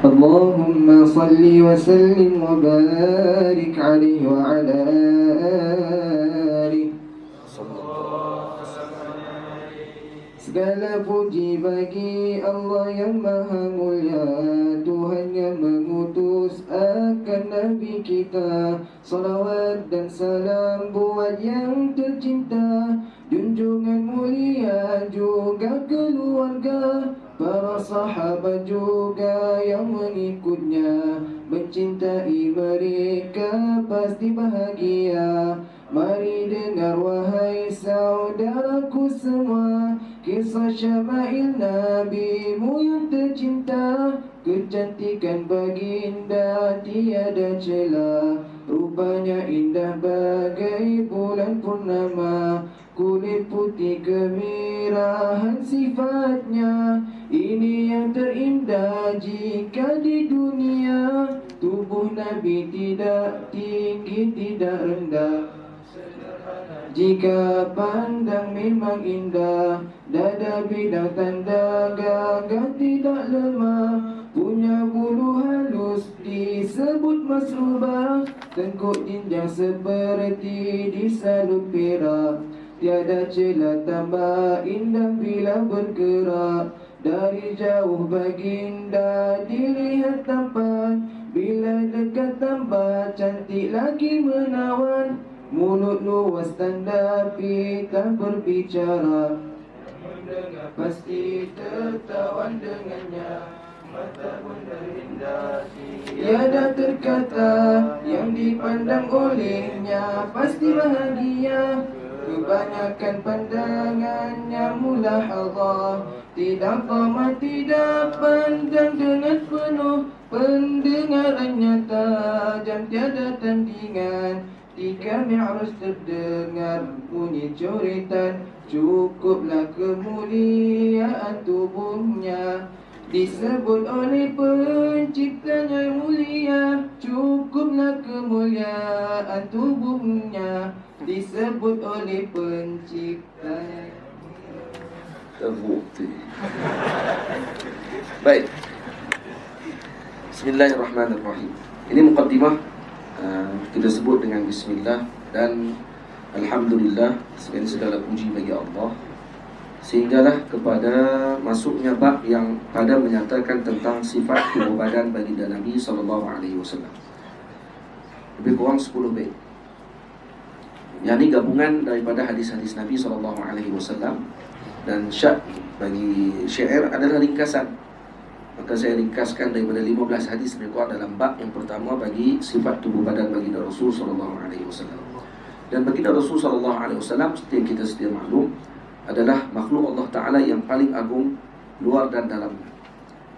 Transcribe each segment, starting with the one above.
اللهم صل وسلم وبارك عليه وعلى آله. Segala puji bagi Allah yang maha mulia, Tuhan yang mengutus akan Nabi kita. Salawat dan salam buat yang tercinta, junjungan mulia juga keluarga, para sahabat juga yang mengikutnya. Mencintai mereka pasti bahagia. Mari dengar wahai saudaraku semua, kisah syama'il Nabi-Mu yang tercinta. Kecantikan baginda tiada celah, rupanya indah bagai bulan purnama. Kulit putih kemerahan sifatnya, ini yang terindah jika di dunia. Tubuh Nabi tidak tinggi, tidak rendah, jika pandang memang indah. Dada bidang tanda gagah tidak lemah, punya bulu halus disebut masrubah. Tengkuk jinjang seperti disalut perak, tiada celah tambah indah bila bergerak. Dari jauh baginda dilihat tampan, bila dekat tambah cantik lagi menawan. Mulut luas tanda pita berbicara, mendengar pasti tertawan dengannya. Mata pun terindah, tiada terkata yang dipandang olehnya pasti bahagia. Kebanyakan pandangannya mulahadhah, tidak tamat, tidak pandang dengan penuh. Pendengarannya tajam tiada tandingan, jika Mi'raj terdengar bunyi coretan. Cukuplah kemuliaan tubuhnya, disebut oleh penciptanya mulia. Cukuplah kemuliaan tubuhnya, disebut oleh penciptanya. Terbukti. Baik. Bismillahirrahmanirrahim. Ini muqaddimah, kita sebut dengan bismillah dan alhamdulillah, segala puji bagi Allah, sehinggalah kepada masuknya bab yang pada menyatakan tentang sifat tubuh badan baginda Nabi SAW. Lebih kurang 10 bait. Yang ini gabungan daripada hadis-hadis Nabi SAW, dan syak bagi syair adalah ringkasan. Maka saya ringkaskan daripada 15 hadis lebih kurang dalam bab yang pertama bagi sifat tubuh badan baginda Rasul SAW. Dan baginda Rasul SAW, seperti yang kita sedia maklum, adalah makhluk Allah Ta'ala yang paling agung, luar dan dalam,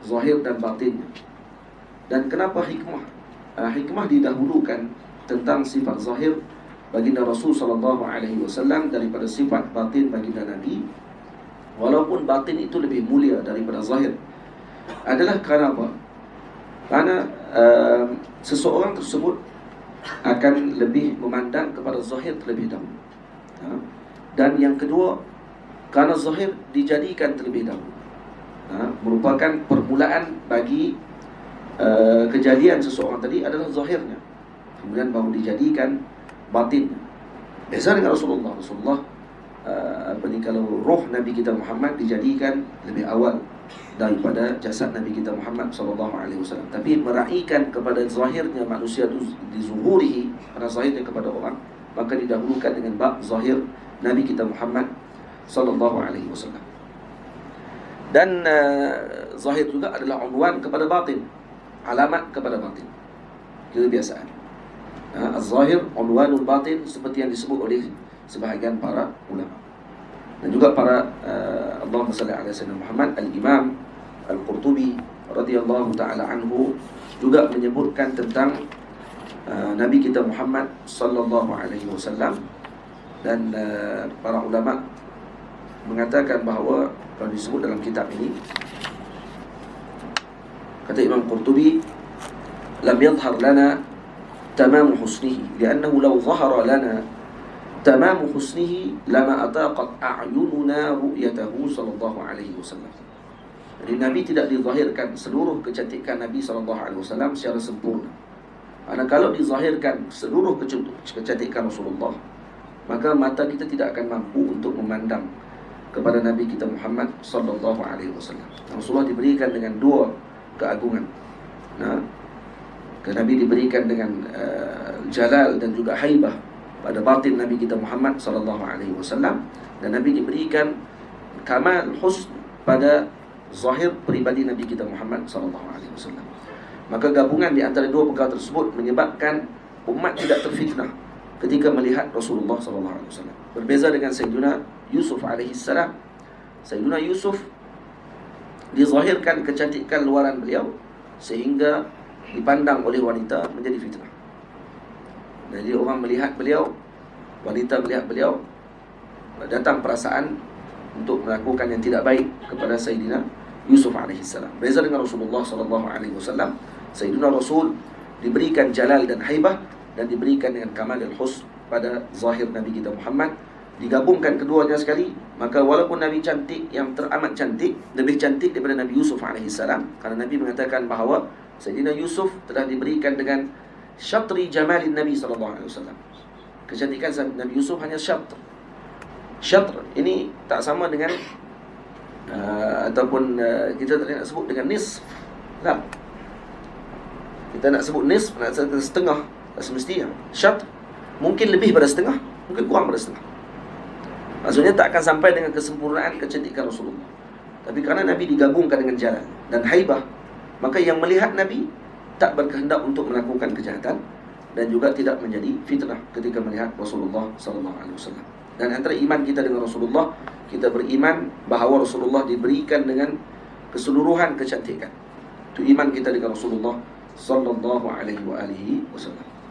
zahir dan batinnya. Dan kenapa hikmah? Hikmah didahulukan tentang sifat zahir baginda Rasul SAW daripada sifat batin baginda Nabi, walaupun batin itu lebih mulia daripada zahir. Adalah kerana apa? Kerana seseorang tersebut akan lebih memandang kepada zahir terlebih dahulu. Dan yang kedua, kerana zahir dijadikan terlebih dahulu, merupakan permulaan bagi kejadian seseorang tadi adalah zahirnya, kemudian baru dijadikan batinnya. Biasa dengan Rasulullah. Kalau roh Nabi kita Muhammad dijadikan lebih awal daripada jasad Nabi kita Muhammad SAW. Tapi meraihkan kepada zahirnya manusia itu di zuhurihi, pada zahirnya kepada orang, maka didahulukan dengan bab zahir Nabi kita Muhammad SAW. Dan zahir juga adalah unwan kepada batin, alamat kepada batin. Itu kebiasaan. Az-zahir unwanul batin, seperti yang disebut oleh sebahagian para ulama. Dan juga para Allahumma salli ala sayyidina Muhammad, Al-Imam Al-Qurtubi radhiyallahu ta'ala anhu juga menyebutkan tentang Nabi kita Muhammad sallallahu alaihi wasallam. Dan para ulama mengatakan bahawa, kalau disebut dalam kitab ini, kata Imam Qurtubi, lam yadhhar lana tamamu husnihi, li'annahu law dhahara lana tamamu husnihi lama ataqat a'yununa ru'yatahu sallallahu alaihi wasallam. Jadi Nabi tidak dizahirkan seluruh kecantikan Nabi SAW secara sempurna. Karena kalau dizahirkan seluruh kecantikan Rasulullah, maka mata kita tidak akan mampu untuk memandang kepada Nabi kita Muhammad SAW. Rasulullah diberikan dengan dua keagungan. Nah, Nabi diberikan dengan jalal dan juga haibah pada batin Nabi kita Muhammad SAW, dan Nabi diberikan kamal husn pada zahir peribadi Nabi kita Muhammad SAW. Maka gabungan di antara dua perkara tersebut menyebabkan umat tidak terfitnah ketika melihat Rasulullah SAW. Berbeza dengan Sayyidina Yusuf alaihissalam. Sayyidina Yusuf dizahirkan kecantikan luaran beliau sehingga dipandang oleh wanita menjadi fitnah. Jadi orang melihat beliau, wanita melihat beliau, datang perasaan untuk melakukan yang tidak baik kepada Sayyidina Yusuf alaihissalam. Beza dengan Rasulullah SAW. Sayyidina Rasul diberikan jalal dan haibah dan diberikan dengan kamal dan husn pada zahir Nabi kita Muhammad. Digabungkan keduanya sekali, maka walaupun Nabi cantik, yang teramat cantik, lebih cantik daripada Nabi Yusuf alaihissalam, karena Nabi mengatakan bahawa Sayyidina Yusuf telah diberikan dengan syatri jamalin Nabi SAW. Kecantikan Nabi Yusuf hanya syatr. Syatr ini tak sama dengan kita tak nak sebut dengan nisf. Tak. Kita nak sebut nisf, nak sebut setengah, tak semestinya. Syatr mungkin lebih pada setengah, mungkin kurang pada setengah. Maksudnya tak akan sampai dengan kesempurnaan kecantikan Rasulullah. Tapi kerana Nabi digabungkan dengan jalal dan haibah, maka yang melihat Nabi tak berkehendak untuk melakukan kejahatan dan juga tidak menjadi fitnah ketika melihat Rasulullah SAW. Dan antara iman kita dengan Rasulullah, kita beriman bahawa Rasulullah diberikan dengan keseluruhan kecantikan. Itu iman kita dengan Rasulullah SAW.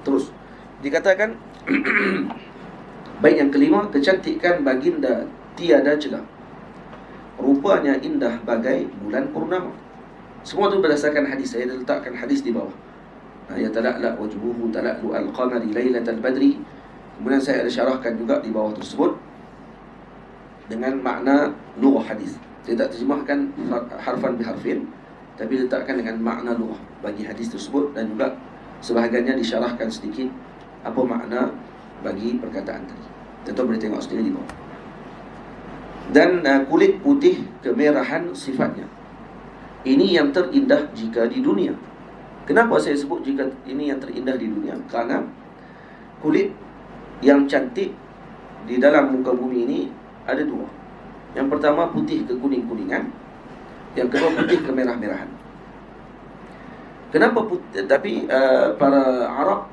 Terus dikatakan baik yang kelima, kecantikan baginda tiada celah. Rupanya indah bagai bulan purnama. Semua itu berdasarkan hadis. Saya letakkan hadis di bawah. Ya tala'la wajhuhu tala'lu al-qamari lailatal badri. Kemudian saya ada syarahkan juga di bawah tersebut dengan makna lughah hadis. Saya tak terjemahkan harfan biharfin, tapi letakkan dengan makna lughah bagi hadis tersebut, dan juga sebahagiannya disyarahkan sedikit apa makna bagi perkataan tadi. Tentu boleh tengok sendiri di bawah. Dan kulit putih kemerahan sifatnya. Ini yang terindah jika di dunia. Kenapa saya sebut jika ini yang terindah di dunia? Karena kulit yang cantik di dalam muka bumi ini ada dua. Yang pertama putih ke kuning-kuningan, yang kedua putih ke merah-merahan. Kenapa putih? Tapi para Arab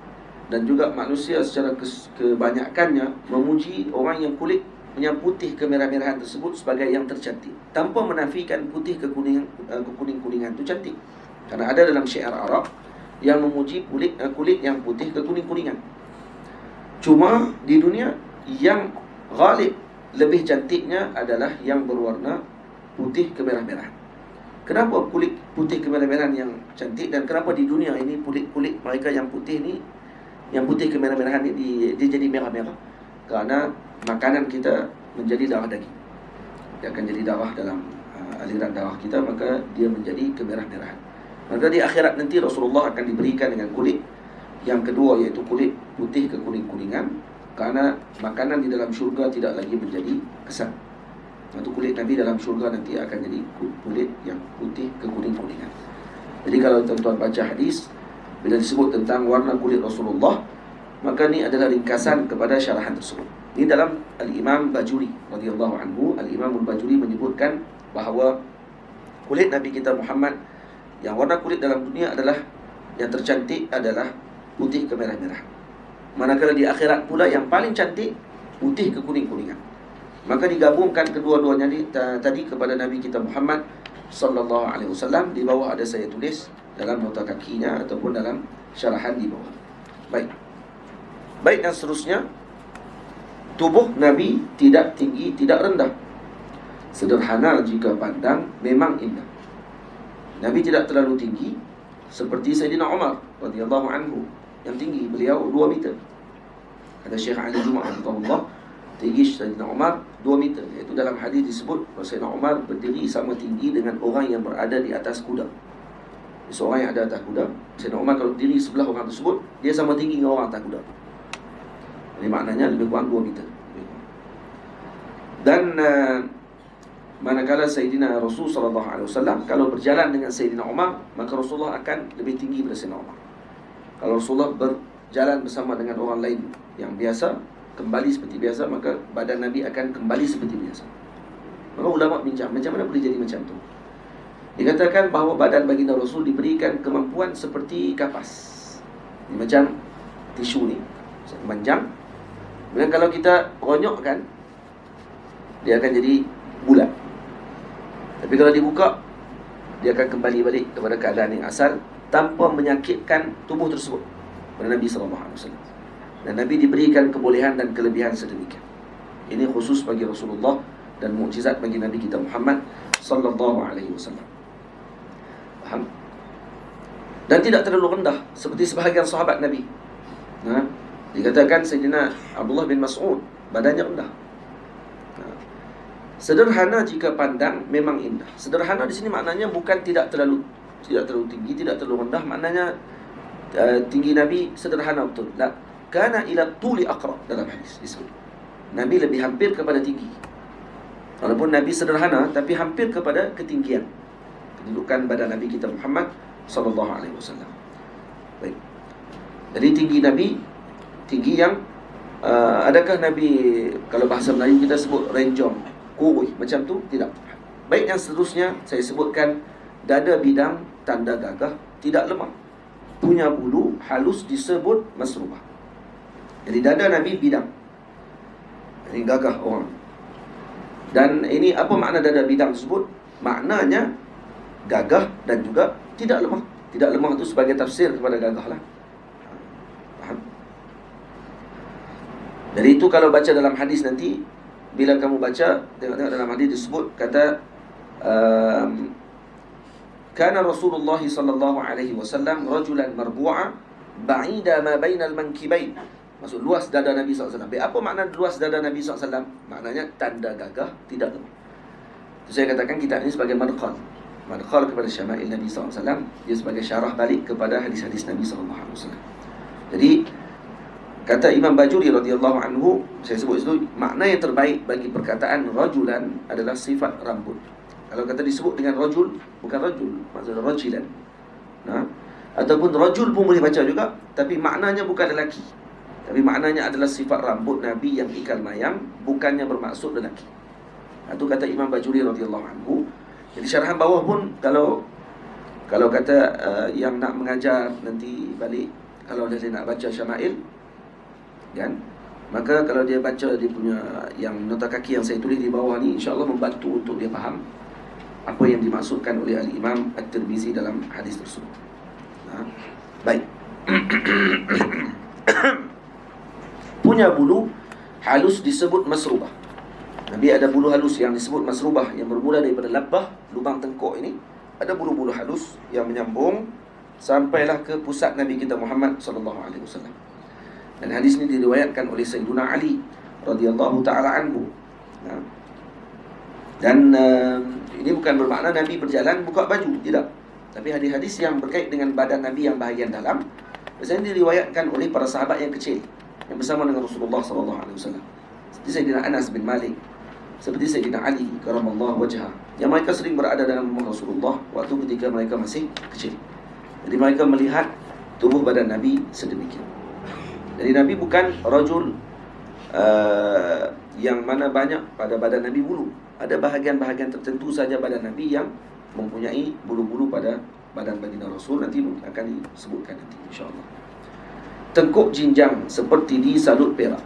dan juga manusia secara kebanyakannya memuji orang yang kulit yang putih ke merah-merahan tersebut sebagai yang tercantik, tanpa menafikan putih ke kuning-kuningan itu cantik. Karena ada dalam syair Arab yang memuji kulit yang putih ke kuning-kuningan. Cuma di dunia yang ghalib lebih cantiknya adalah yang berwarna putih kemerah-merahan. Kenapa kulit putih kemerah-merahan yang cantik, dan kenapa di dunia ini kulit mereka yang putih ni, yang putih kemerah-merahan ni dia jadi merah-merah? Karena makanan kita menjadi darah daging. Dia akan jadi darah dalam aliran darah kita, maka dia menjadi kemerah-merahan. Maka di akhirat nanti Rasulullah akan diberikan dengan kulit yang kedua, iaitu kulit putih ke kuning-kuningan, karena makanan di dalam syurga tidak lagi menjadi kesat. Itu kulit Nabi dalam syurga nanti akan jadi kulit yang putih ke kuning-kuningan. Jadi kalau tuan-tuan baca hadis, bila disebut tentang warna kulit Rasulullah, maka ini adalah ringkasan kepada syarahan tersebut. Ini dalam Al-Imam Bajuri radhiyallahu anhu. Al-Imam Al-Bajuri menyebutkan bahawa kulit Nabi kita Muhammad, yang warna kulit dalam dunia adalah yang tercantik adalah putih ke merah-merah. Manakala di akhirat pula yang paling cantik putih ke kuning-kuningan. Maka digabungkan kedua-duanya tadi kepada Nabi kita Muhammad sallallahu alaihi wasallam. Di bawah ada saya tulis dalam nota kakinya ataupun dalam syarahan di bawah. Baik, dan seterusnya, tubuh Nabi tidak tinggi, tidak rendah. Sederhana jika pandang, memang indah. Nabi tidak terlalu tinggi seperti Sayyidina Umar radhiyallahu anhu yang tinggi, beliau 2 meter. Ada Syekh Ali Jumat rahimahullah tinggi Sayyidina Umar 2 meter. Iaitu dalam hadis disebut Sayyidina Umar berdiri sama tinggi dengan orang yang berada di atas kuda. Seorang yang ada atas kuda, Sayyidina Umar kalau berdiri sebelah orang tersebut, dia sama tinggi dengan orang atas kuda. Ini maknanya lebih kurang 2 meter. Dan manakala Sayyidina Rasul SAW kalau berjalan dengan Sayyidina Umar, maka Rasulullah akan lebih tinggi daripada Sayyidina Umar. Kalau Rasulullah berjalan bersama dengan orang lain yang biasa, kembali seperti biasa, maka badan Nabi akan kembali seperti biasa. Maka ulama bincang, macam mana boleh jadi macam tu? Dikatakan bahawa badan baginda Rasul diberikan kemampuan seperti kapas. Ini macam tisu ni, panjang. Kemudian kalau kita ronyokkan, dia akan jadi bulat. Tapi kalau dibuka, dia akan kembali balik kepada keadaan yang asal tanpa menyakitkan tubuh tersebut pada Nabi SAW. Dan Nabi diberikan kebolehan dan kelebihan sedemikian. Ini khusus bagi Rasulullah dan mukjizat bagi Nabi kita Muhammad SAW. Faham? Dan tidak terlalu rendah seperti sebahagian sahabat Nabi. Dikatakan Sayyidina Abdullah bin Mas'ud badannya rendah. Sederhana jika pandang memang indah. Sederhana di sini maknanya bukan tidak terlalu tinggi, tidak terlalu rendah. Maknanya tinggi Nabi sederhana betul. La kana ila tuli aqra dalam hadis disebut. Nabi lebih hampir kepada tinggi. Walaupun Nabi sederhana tapi hampir kepada ketinggian. Kedudukan badan Nabi kita Muhammad sallallahu alaihi wasallam. Baik. Jadi tinggi Nabi tinggi yang adakah Nabi, kalau bahasa Melayu kita sebut renjong, kurus macam tu? Tidak. Baik, yang seterusnya saya sebutkan dada bidang tanda gagah, tidak lemah, punya bulu halus disebut masrubah. Jadi dada Nabi bidang, ini gagah orang. Dan ini apa makna dada bidang tersebut? Maknanya gagah dan juga tidak lemah. Tidak lemah itu sebagai tafsir kepada gagah lah. Faham? Jadi itu kalau baca dalam hadis nanti, bila kamu baca, tengok-tengok dalam hadis disebut, kata kana Rasulullah sallallahu alaihi wasallam rajulan marbu'a ba'ida ma bainal mankibain. Maksud luas dada Nabi SAW. Apa makna luas dada Nabi SAW? Maknanya tanda gagah, tidak lemah. Itu saya katakan kitab ini sebagai madkhal kepada syama'il Nabi SAW. Dia sebagai syarah balik kepada hadis-hadis Nabi SAW. Jadi kata Imam Bajuri radhiyallahu anhu, saya sebut itu, makna yang terbaik bagi perkataan rajulan adalah sifat rambut. Kalau kata disebut dengan rajul, bukan rajul, maksudnya rajilan. Ataupun rajul pun boleh baca juga, tapi maknanya bukan lelaki. Tapi maknanya adalah sifat rambut Nabi yang ikal mayang, bukannya bermaksud lelaki. Itu kata Imam Bajuri radhiyallahu anhu. Jadi syarahan bawah pun, kalau kata yang nak mengajar nanti balik, kalau dia nak baca syama'il, kan, maka kalau dia baca dia punya yang nota kaki yang saya tulis di bawah ni, insya-Allah membantu untuk dia faham apa yang dimaksudkan oleh Al-Imam At-Tirmizi dalam hadis tersebut. Baik. Punya bulu halus disebut masrubah. Nabi ada bulu halus yang disebut masrubah, yang bermula daripada labbah, lubang tengkok ini, ada bulu-bulu halus yang menyambung sampailah ke pusat Nabi kita Muhammad sallallahu alaihi wasallam. Dan hadis ini diriwayatkan oleh Sayyiduna Ali radhiyallahu taala anhu. Dan ini bukan bermakna Nabi berjalan buka baju, tidak. Tapi hadis-hadis yang berkait dengan badan Nabi yang bahagian dalam, biasanya diriwayatkan oleh para sahabat yang kecil yang bersama dengan Rasulullah sallallahu alaihi wasallam. Seperti Sayyidina Anas bin Malik, seperti Sayyidina Ali karamallahu wajhah, yang mereka sering berada dalam rumah Rasulullah waktu ketika mereka masih kecil. Jadi mereka melihat tubuh badan Nabi sedemikian. Jadi Nabi bukan rajul yang mana banyak pada badan Nabi bulu. Ada bahagian-bahagian tertentu saja badan Nabi yang mempunyai bulu-bulu pada badan baginda Rasul. Nanti akan disebutkan nanti insya-Allah. Tengkuk jinjang seperti di salut perak,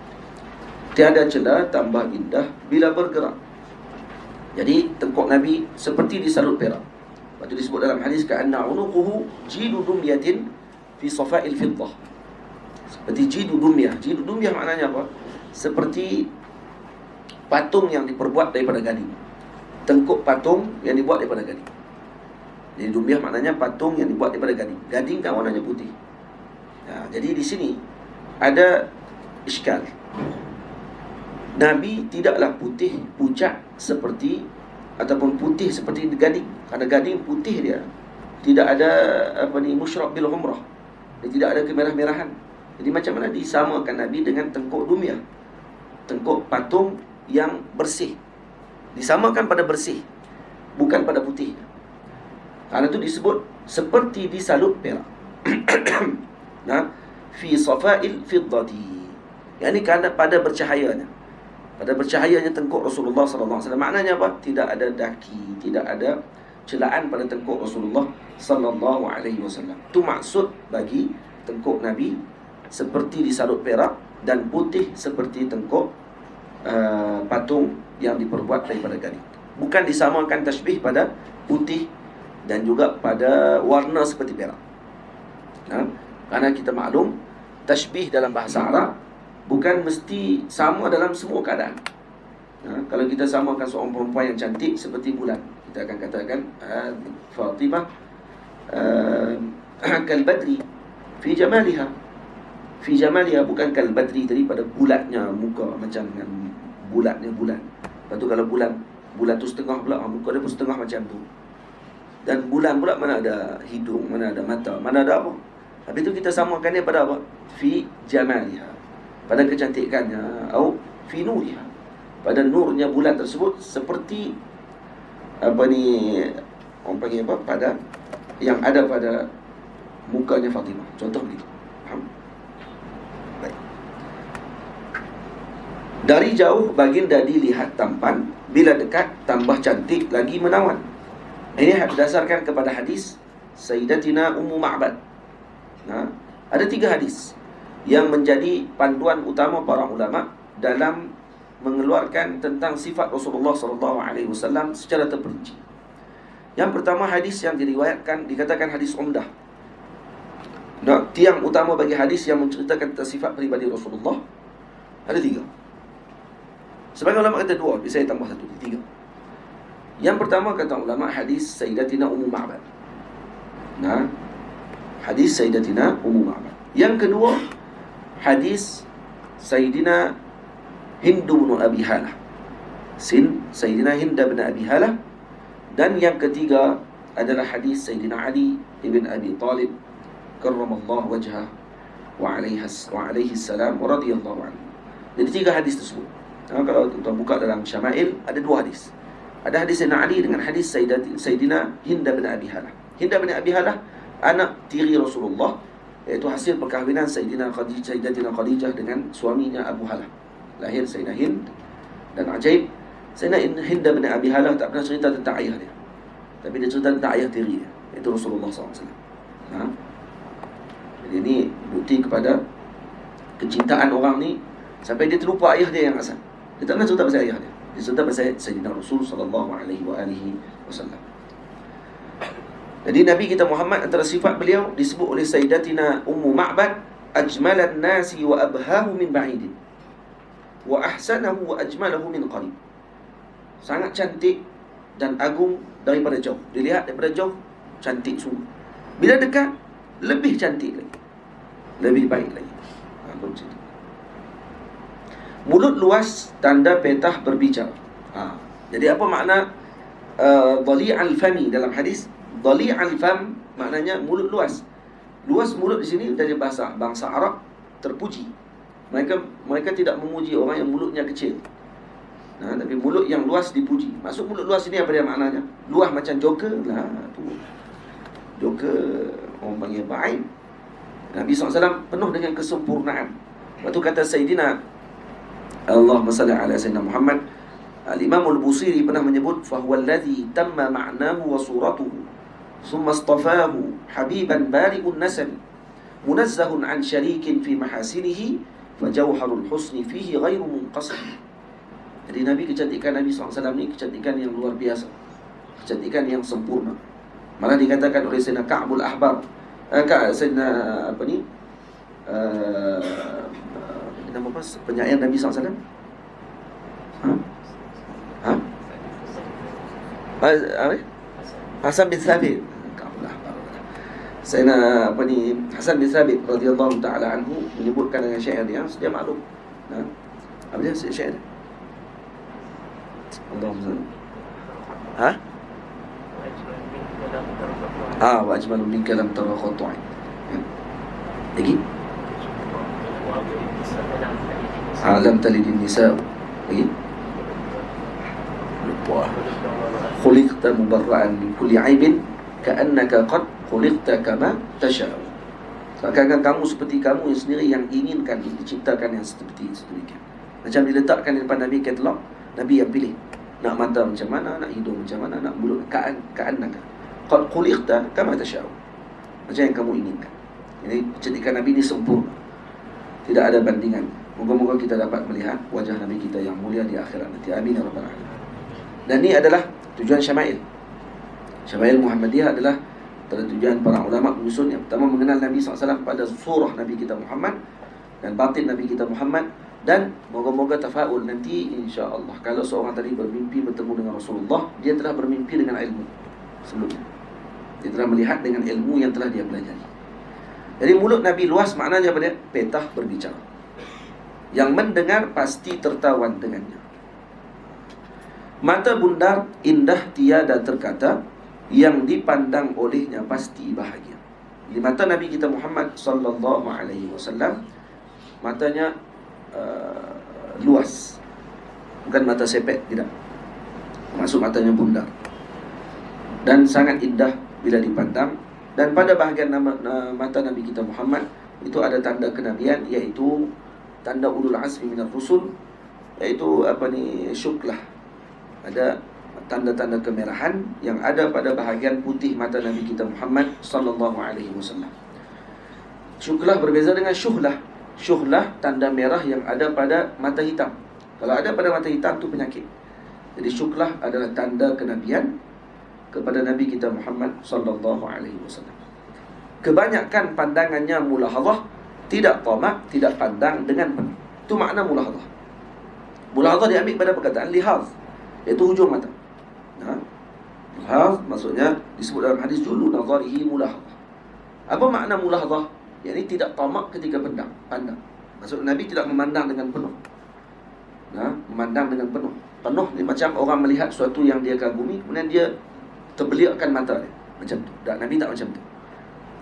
tiada celah tambah indah bila bergerak. Jadi tengkuk Nabi seperti di salut perak. Waktu disebut dalam hadis ka'anna unuquhu jidu dumyatin fi safa'il fiddah. Seperti jidu dumyah. Jidu dumyah maknanya apa? Seperti patung yang diperbuat daripada gading. Tengkuk patung yang dibuat daripada gading. Jadi dumyah maknanya patung yang dibuat daripada gading. Gading kan warnanya putih. Jadi di sini ada iskal. Nabi tidaklah putih pucat seperti ataupun putih seperti gading. Kerana gading putih dia, tidak ada musyrab bil humrah. Dia tidak ada kemerah-merahan. Jadi macam mana disamakan Nabi dengan tengkuk dumia, tengkuk patung yang bersih? Disamakan pada bersih, bukan pada putih. Kerana itu disebut seperti disalut perak. Nah, fi safail fiddati. Yang ini kerana pada bercahayanya. Pada bercahayanya tengkuk Rasulullah sallallahu alaihi wasallam. Maknanya apa? Tidak ada daki, tidak ada celaan pada tengkuk Rasulullah sallallahu alaihi wasallam. Itu maksud bagi tengkuk Nabi seperti disalut perak dan putih seperti tengkuk patung yang diperbuat daripada gading. Bukan disamakan tasbih pada putih dan juga pada warna seperti perak. Kerana kita maklum tasbih dalam bahasa Arab bukan mesti sama dalam semua keadaan. Kalau kita samakan seorang perempuan yang cantik seperti bulan, kita akan katakan Fatimah kal-badri fi jamaliha. Fi jamaliha, bukan kal-badri daripada bulatnya muka, macam dengan bulatnya bulan. Lepas tu kalau bulan tu setengah pula, muka dia pun setengah macam tu. Dan bulan pula mana ada hidung, mana ada mata, mana ada apa. Habis tu kita samakan dia pada apa? Fi jamaliha, pada kecantikannya, atau fi nuriha, pada nurnya bulan tersebut, seperti orang panggil apa? Pada yang ada pada mukanya Fatimah. Contoh begitu. Faham? Baik. Dari jauh baginda dilihat tampan, bila dekat tambah cantik lagi menawan. Ini berdasarkan kepada hadis Sayyidatina Ummu Ma'bad. Ada 3 hadis yang menjadi panduan utama para ulama dalam mengeluarkan tentang sifat Rasulullah SAW secara terperinci. Yang pertama, hadis yang diriwayatkan, dikatakan hadis umdah. Tiang utama bagi hadis yang menceritakan tentang sifat peribadi Rasulullah ada 3. Sebagian ulama kata 2, saya tambah 1, 3. Yang pertama kata ulama, hadis Sayyidatina Ummu Ma'bad. Hadis Sayyidatina Ummu Ma'bad. Yang kedua, hadis Sayyidina Hindu bin Abi Halah. Sayyidina Hinda bin Abi Halah. Dan yang ketiga adalah hadis Sayyidina Ali ibn Abi Talib karramallahu wajhah wa alaihi salam wa radiyallahu anhu. Jadi 3 hadis tersebut. Kalau tuan buka dalam Syama'il, ada 2 hadis. Ada hadis Sayyidina Ali dengan hadis Sayyidina Hinda bin Abi Halah. Hinda bin Abi Halah anak tiri Rasulullah, iaitu hasil perkahwinan Sayyidatina Khadijah dengan suaminya Abu Halah. Lahir Sayyidina Hind. Dan ajaib, Sayyidina Hinda bin Abi Halah tak pernah cerita tentang ayah dia, tapi dia cerita tentang ayah tiri dia, iaitu Rasulullah SAW. Jadi ini bukti kepada kecintaan orang ni sampai dia terlupa ayah dia yang asal. Dia tak pernah cerita pasal ayah dia. Dia cerita pasal Sayyidina Rasul SAW. Jadi Nabi kita Muhammad, antara sifat beliau disebut oleh Sayyidatina Ummu Ma'bad, ajmalan nasi wa abhahu min ba'idin wa ahsanahu wa ajmalahu min qarib. Sangat cantik dan agung daripada jauh. Dilihat daripada jauh cantik sungguh. Bila dekat lebih cantik lagi, lebih baik lagi. Mulut luas tanda petah berbicara. Jadi apa makna dhali'al fami dalam hadis? Dhali'al fam maknanya mulut luas. Luas mulut di sini dari bangsa Arab terpuji. Mereka tidak memuji orang yang mulutnya kecil. Tapi mulut yang luas dipuji. Maksud mulut luas ini apa dia maknanya? Luas macam joker lah tu. Joker orang panggil baik. Nabi SAW penuh dengan kesempurnaan. Lepas tu kata Sayyidina Allahumma salli ala Sayyidina Muhammad, Al-Imam Al-Busiri pernah menyebut, fahuwa alladhi tamma ma'nahu wa suratuhu thumma istafahu habiban bari'un nasab munazzahun an syarikin fi mahasinihi fajawharul husni fihi ghairu munqasim. Jadi Nabi, kecantikan Nabi SAW ni kecantikan yang luar biasa, kecantikan yang sempurna. Malah dikatakan oleh Sayyidina Ka'bul Ahbar, Sayyidina nama apa penyair Nabi SAW? Hasan bin Thabit. Sayyidina Hasan bin Thabit radhiyallahu ta'ala anhu menyebutkan dengan syair dia maklum. Apa dia syair? Allahumma. Ha? Wa ajmalu minka lam tara qat'an. Lagi? Lam talidin nisa. Lagi? Lupa. Khuliqta mubarra'an min kulli 'aibin ka'annaka qad khuliqta kama tasha'u. Seakan-akan kamu seperti kamu yang sendiri yang inginkan diciptakan yang seperti sedemikian. Macam diletakkan di depan Nabi katalog, Nabi yang pilih. Nak mata macam mana, nak hidung macam mana, nak mulut ka'annaka qad khuliqta kama tasha'u. Macam yang kamu inginkan. Jadi kecantikan Nabi ini sempurna. Tidak ada bandingan. Moga-moga kita dapat melihat wajah Nabi kita yang mulia di akhirat nanti. Amin ya rabbal alamin. Dan ini adalah tujuan Syama'il. Syama'il Muhammadiyah adalah tujuan para ulama menyusun. Yang pertama mengenal Nabi SAW pada surah Nabi kita Muhammad dan batin Nabi kita Muhammad. Dan moga-moga tafaul nanti insya-Allah kalau seorang tadi bermimpi bertemu dengan Rasulullah, dia telah bermimpi dengan ilmu sebelumnya. Dia telah melihat dengan ilmu yang telah dia pelajari. Jadi mulut Nabi luas maknanya apa dia? Petah berbicara. Yang mendengar pasti tertawan dengannya. Mata bundar indah tiada terkata, yang dipandang olehnya pasti bahagia. Di mata Nabi kita Muhammad sallallahu alaihi wasallam, matanya luas. Bukan mata sepet, tidak. Maksud matanya bundar. Dan sangat indah bila dipandang. Dan pada bahagian mata Nabi kita Muhammad itu ada tanda kenabian, iaitu tanda ulul azmi minar rusul, iaitu syuklah. Ada tanda-tanda kemerahan yang ada pada bahagian putih mata Nabi kita Muhammad sallallahu alaihi wasallam. Syuklah berbeza dengan syuhlah. Syuhlah tanda merah yang ada pada mata hitam. Kalau ada pada mata hitam itu penyakit. Jadi syuklah adalah tanda kenabian kepada Nabi kita Muhammad sallallahu alaihi wasallam. Kebanyakan pandangannya mulahadhah, tidak tamak, tidak pandang dengan penuh. Itu makna mulahadhah. Mulahadhah diambil pada perkataan lihaz, iaitu hujung mata. Lihaz maksudnya disebut dalam hadis julu nazarihi mulahadhah. Apa makna mulahadhah? Yakni tidak tamak ketika pandang. Maksud Nabi tidak memandang dengan penuh. Memandang dengan penuh. Penuh ni macam orang melihat sesuatu yang dia kagumi, kemudian dia terbeliakkan mata dia. Macam tu. Nabi tak macam tu.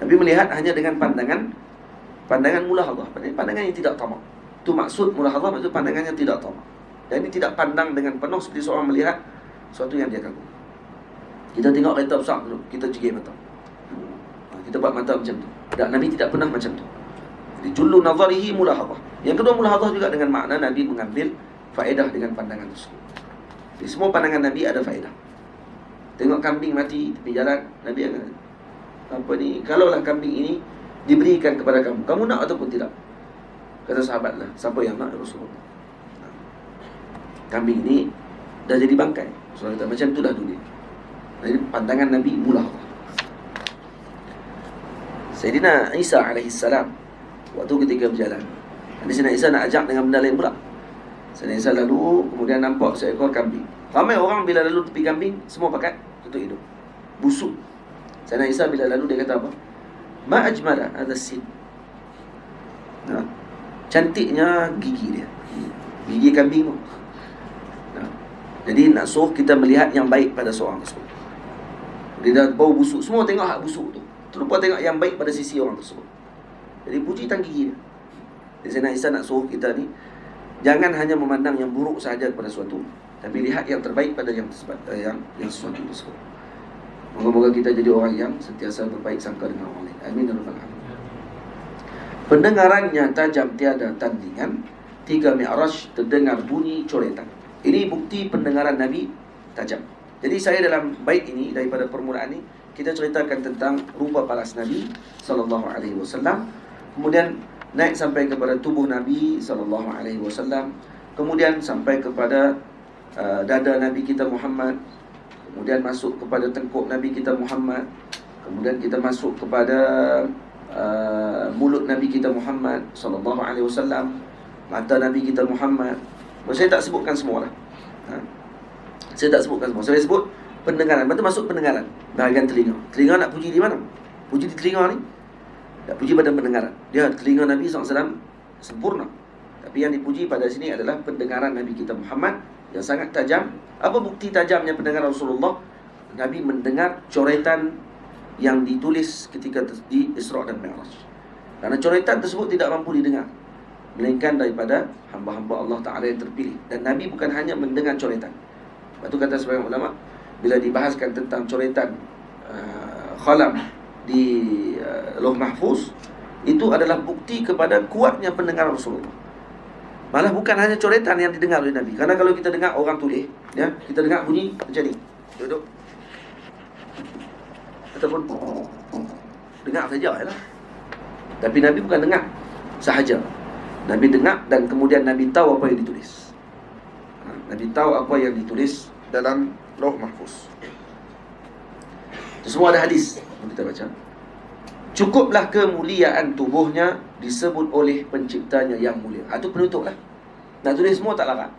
Nabi melihat hanya dengan pandangan mulahadhah, pandangan yang tidak tamak. Itu maksud mulahadhah, itu pandangannya tidak tamak. Dan ini tidak pandang dengan penuh seperti seorang melihat sesuatu yang dia kagumi. Kita tengok kereta besar dulu, kita cegik mata. Kita buat mata macam tu. Dan Nabi tidak pernah macam tu. Jadi jullu nazarihi mulahadhah. Yang kedua mulahadhah juga dengan makna Nabi mengambil faedah dengan pandangan tersebut. Jadi semua pandangan Nabi ada faedah. Tengok kambing mati tepi jalan, Nabi akan kalaulah kambing ini diberikan kepada kamu, kamu nak ataupun tidak? Kata sahabatlah, siapa yang nak? Rasulullah. Kambing ini dah jadi bangkai. Rasulullah kata macam itulah dunia. Jadi pandangan Nabi mulahadhah. Sayyidina Isa alaihissalam, waktu ketika berjalan, Sayyidina Isa nak ajak dengan benda lain pula. Sayyidina Isa lalu, kemudian nampak seekor kambing. Ramai orang bila lalu tepi kambing, semua pakat tutup hidung, busuk. Sayyidina Isa bila lalu dia kata apa? Ma ajmala hadha sin. Cantiknya gigi dia, gigi kambing tu. Jadi nak suruh kita melihat yang baik pada seorang tersebut. Dia dah bau busuk, semua tengok hak busuk tu, terlupa tengok yang baik pada sisi orang tersebut. Jadi puji tang gigi dia. Jadi Sayyidina Isa nak suruh kita ni, jangan hanya memandang yang buruk sahaja kepada sesuatu, tapi lihat yang terbaik pada yang sesuatu tersebut. Moga-moga kita jadi orang yang sentiasa berbaik sangka dengan orang lain. Amin ya rabbal alamin. Pendengarannya tajam tiada tandingan, 3 mi'raj terdengar bunyi coretan. Ini bukti pendengaran Nabi tajam. Jadi saya dalam bait ini, daripada permulaan ini, kita ceritakan tentang rupa paras Nabi sallallahu alaihi wasallam, kemudian naik sampai kepada tubuh Nabi sallallahu alaihi wasallam, kemudian sampai kepada dada Nabi kita Muhammad, kemudian masuk kepada tengkuk Nabi kita Muhammad, kemudian kita masuk kepada mulut Nabi kita Muhammad sallallahu alaihi wasallam, mata Nabi kita Muhammad. Saya tak sebutkan semua lah. Saya tak sebutkan semua. Saya sebut pendengaran. Betul masuk pendengaran, bahagian telinga. Telinga nak puji di mana? Puji di telinga ni. Tak puji pada pendengaran. Dia telinga Nabi SAW sempurna. Tapi yang dipuji pada sini adalah pendengaran Nabi kita Muhammad yang sangat tajam, Apa bukti tajamnya pendengaran Rasulullah? Nabi mendengar coretan yang ditulis ketika di Isra' dan Mi'raj. Karena coretan tersebut tidak mampu didengar, melainkan daripada hamba-hamba Allah Ta'ala yang terpilih. Dan Nabi bukan hanya mendengar coretan. Lepas tu kata sebagian ulama, bila dibahaskan tentang coretan khalam di Lauh Mahfuz, itu adalah bukti kepada kuatnya pendengaran Rasulullah. Malah bukan hanya coretan yang didengar oleh Nabi. Karena kalau kita dengar orang tulis, ya, kita dengar bunyi macam ni, duduk, ataupun dengar saja lah. Tapi Nabi bukan dengar sahaja. Nabi dengar dan kemudian Nabi tahu apa yang ditulis. Nabi tahu apa yang ditulis dalam Lauh Mahfuz. Itu semua ada hadis yang kita baca. Cukuplah kemuliaan tubuhnya disebut oleh penciptanya yang mulia. Itu penutup lah. Nak tulis semua tak larang.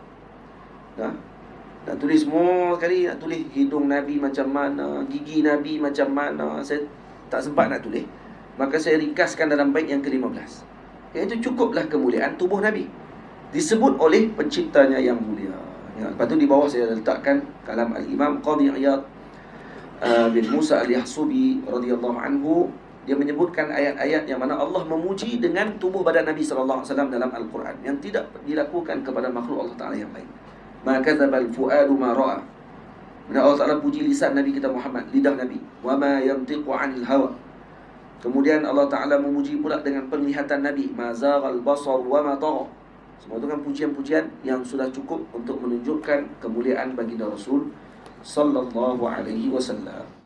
Nak tulis semua kali, nak tulis hidung Nabi macam mana, gigi Nabi macam mana, saya tak sempat nak tulis. Maka saya ringkaskan dalam bait yang ke-15. Iaitu cukuplah kemuliaan tubuh Nabi disebut oleh penciptanya yang mulia. Ya, lepas tu di bawah saya letakkan kalam Al-Imam Qadhi Iyad bin Musa Al-Yahsubi radhiyallahu anhu. Dia menyebutkan ayat-ayat yang mana Allah memuji dengan tubuh badan Nabi sallallahu alaihi wasallam dalam Al-Quran yang tidak dilakukan kepada makhluk Allah Ta'ala yang lain. Ma kadzabal fuadu ma ra'a. Allah Ta'ala puji lisan Nabi kita Muhammad, lidah Nabi. Wa ma yantiqu 'anil hawa. Kemudian Allah Ta'ala memuji pula dengan penglihatan Nabi. Ma zaghal basar wa ma tagha. Semua itu kan pujian-pujian yang sudah cukup untuk menunjukkan kemuliaan baginda Rasul sallallahu alaihi wasallam.